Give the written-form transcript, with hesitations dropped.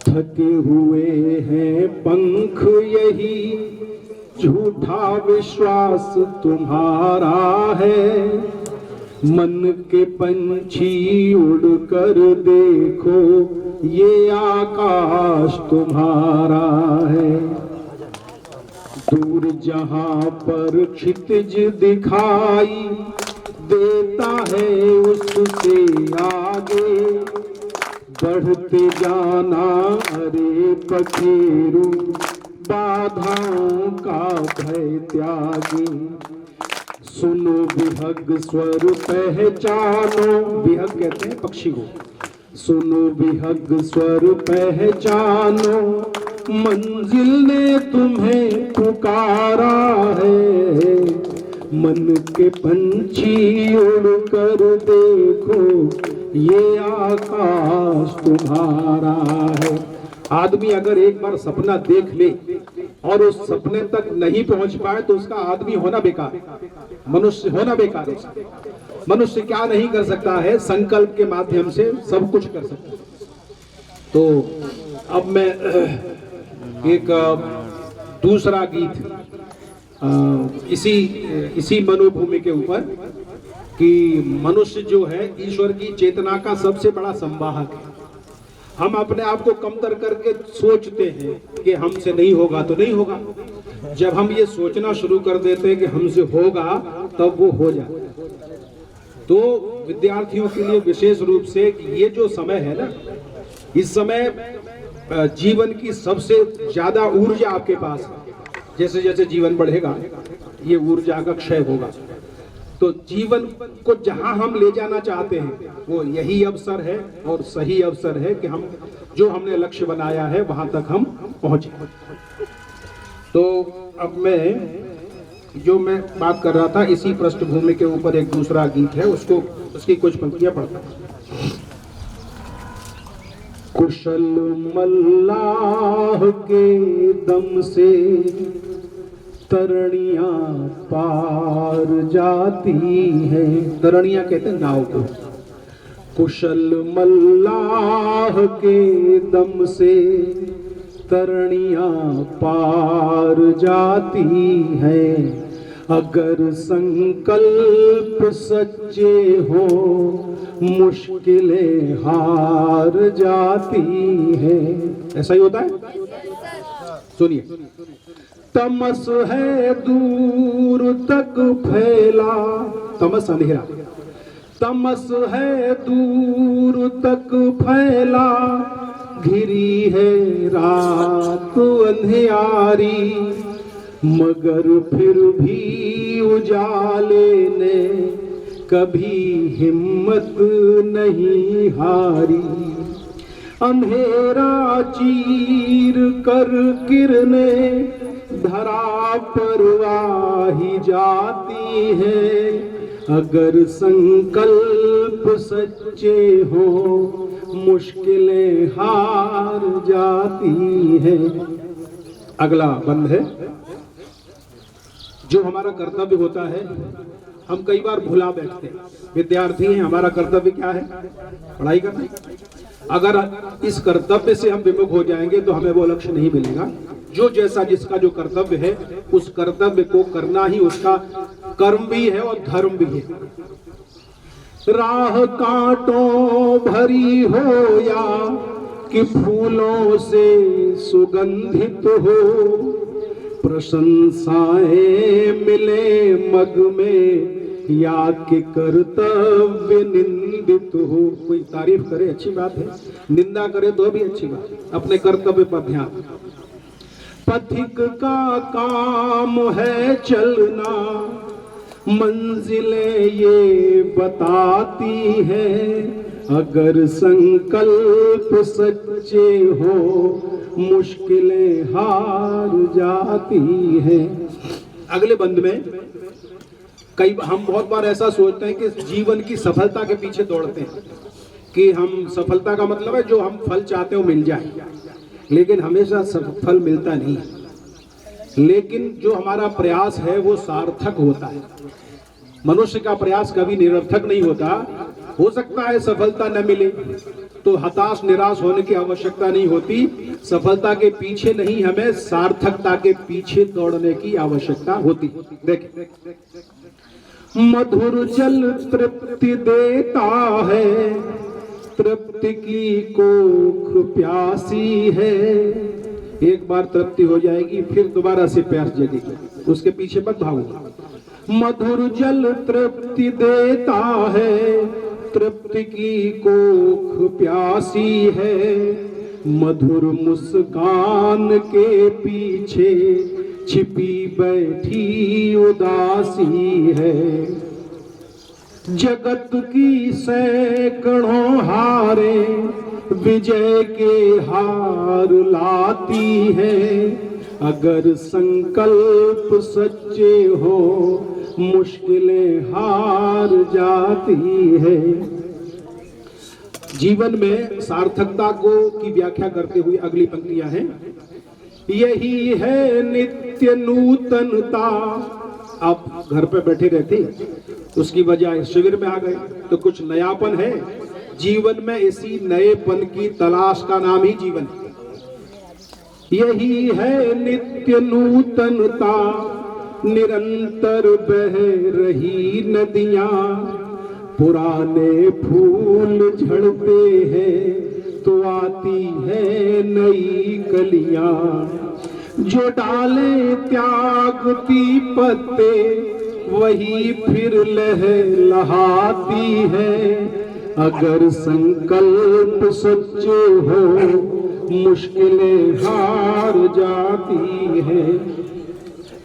थके हुए हैं पंख यही झूठा विश्वास तुम्हारा है। मन के पंछी उड़ कर देखो ये आकाश तुम्हारा है। दूर जहां पर क्षितिज दिखाई देता है उससे आगे बढ़ते जाना। अरे पखेरु बाधाओं का भय त्यागी। सुनो विहग स्वर पहचानो, विहग कहते हैं पक्षी को। सुनो विहग स्वर पहचानो, मंजिल ने तुम्हें पुकारा है। मन के पंछी उड़ कर देखो ये आकाश तुम्हारा है। आदमी अगर एक बार सपना देख ले और उस सपने तक नहीं पहुंच पाए तो उसका आदमी होना बेकार है, मनुष्य होना बेकार है। मनुष्य क्या नहीं कर सकता है, संकल्प के माध्यम से सब कुछ कर सकता है। तो अब मैं एक दूसरा गीत इसी मनोभूमि के ऊपर कि मनुष्य जो है ईश्वर की चेतना का सबसे बड़ा संवाहक है। हम अपने आप को कमतर करके सोचते हैं कि हमसे नहीं होगा तो नहीं होगा। जब हम ये सोचना शुरू कर देते हैं कि हमसे होगा तब वो हो जाता है। तो विद्यार्थियों के लिए विशेष रूप से ये जो समय है ना, इस समय जीवन की सबसे ज्यादा ऊर्जा आपके पास है। जैसे जैसे जीवन बढ़ेगा ये ऊर्जा का क्षय होगा। तो जीवन को जहां हम ले जाना चाहते हैं वो यही अवसर है और सही अवसर है कि हम जो हमने लक्ष्य बनाया है वहां तक हम पहुंचे। तो अब मैं बात कर रहा था इसी पृष्ठभूमि के ऊपर एक दूसरा गीत है, उसकी कुछ पंक्तियां पढ़ता हूं। कुशल मल्लाह के दम से तरणियां पार जाती हैं। तरणियां कहते हैं नाव को। कुशल मल्लाह के दम से तरणियां पार जाती हैं। अगर संकल्प सच्चे हो मुश्किलें हार जाती हैं। ऐसा ही होता है। सुनिए। तमस है दूर तक फैला, तमस अंधेरा, तमस है दूर तक फैला, घिरी है रात अंधियारी, मगर फिर भी उजाले ने कभी हिम्मत नहीं हारी। अंधेरा चीर कर किरणें धरा पर आ ही जाती है। अगर संकल्प सच्चे हो मुश्किलें हार जाती हैं। अगला बंद है। जो हमारा कर्तव्य होता है हम कई बार भुला बैठते हैं। विद्यार्थी हैं, हमारा कर्तव्य क्या है? पढ़ाई करना। अगर इस कर्तव्य से हम विमुख हो जाएंगे तो हमें वो लक्ष्य नहीं मिलेगा। जो जैसा जिसका जो कर्तव्य है उस कर्तव्य को करना ही उसका कर्म भी है और धर्म भी है। राह कांटों भरी हो या कि फूलों से सुगंधित हो, प्रशंसाएं मिले मग में या कि कर्तव्य निंदित हो। कोई तारीफ करे अच्छी बात है, निंदा करे तो भी अच्छी बात है। अपने कर्तव्य पर ध्यान। पथिक का काम है चलना, मंजिलें ये बताती हैं। अगर संकल्प सच्चे हो मुश्किलें हार जाती हैं। अगले बंद में हम बहुत बार ऐसा सोचते हैं कि जीवन की सफलता के पीछे दौड़ते हैं कि हम सफलता का मतलब है जो हम फल चाहते हो मिल जाए, लेकिन हमेशा फल मिलता नहीं। लेकिन जो हमारा प्रयास है वो सार्थक होता है। मनुष्य का प्रयास कभी निरर्थक नहीं होता। हो सकता है सफलता न मिले, तो हताश निराश होने की आवश्यकता नहीं होती। सफलता के पीछे नहीं, हमें सार्थकता के पीछे दौड़ने की आवश्यकता होती। देखिए, मधुर जल तृप्ति देता है, तृप्ति की कोख प्यासी है। एक बार तृप्ति हो जाएगी, फिर दोबारा से प्यास जगेगी, उसके पीछे मत भागो। मधुर जल तृप्ति देता है, तृप्ति की कोख प्यासी है। मधुर मुस्कान के पीछे छिपी बैठी उदासी है। जगत की सैकड़ों हारे विजय के हार लाती है। अगर संकल्प सच्चे हो मुश्किलें हार जाती है। जीवन में सार्थकता को की व्याख्या करते हुए अगली पंक्तियां हैं। यही है नित्य नूतनता। आप घर पे बैठे रहते, उसकी वजह शिविर में आ गए तो कुछ नयापन है। जीवन में इसी नएपन की तलाश का नाम ही जीवन है। यही है नित्य नूतनता, निरंतर बह रही नदियां। पुराने फूल झड़ते हैं तो आती है नई कलियां। जो डाले त्यागती पत्ते वही फिर लहलहाती है। अगर संकल्प सच्चे हो मुश्किलें हार जाती है।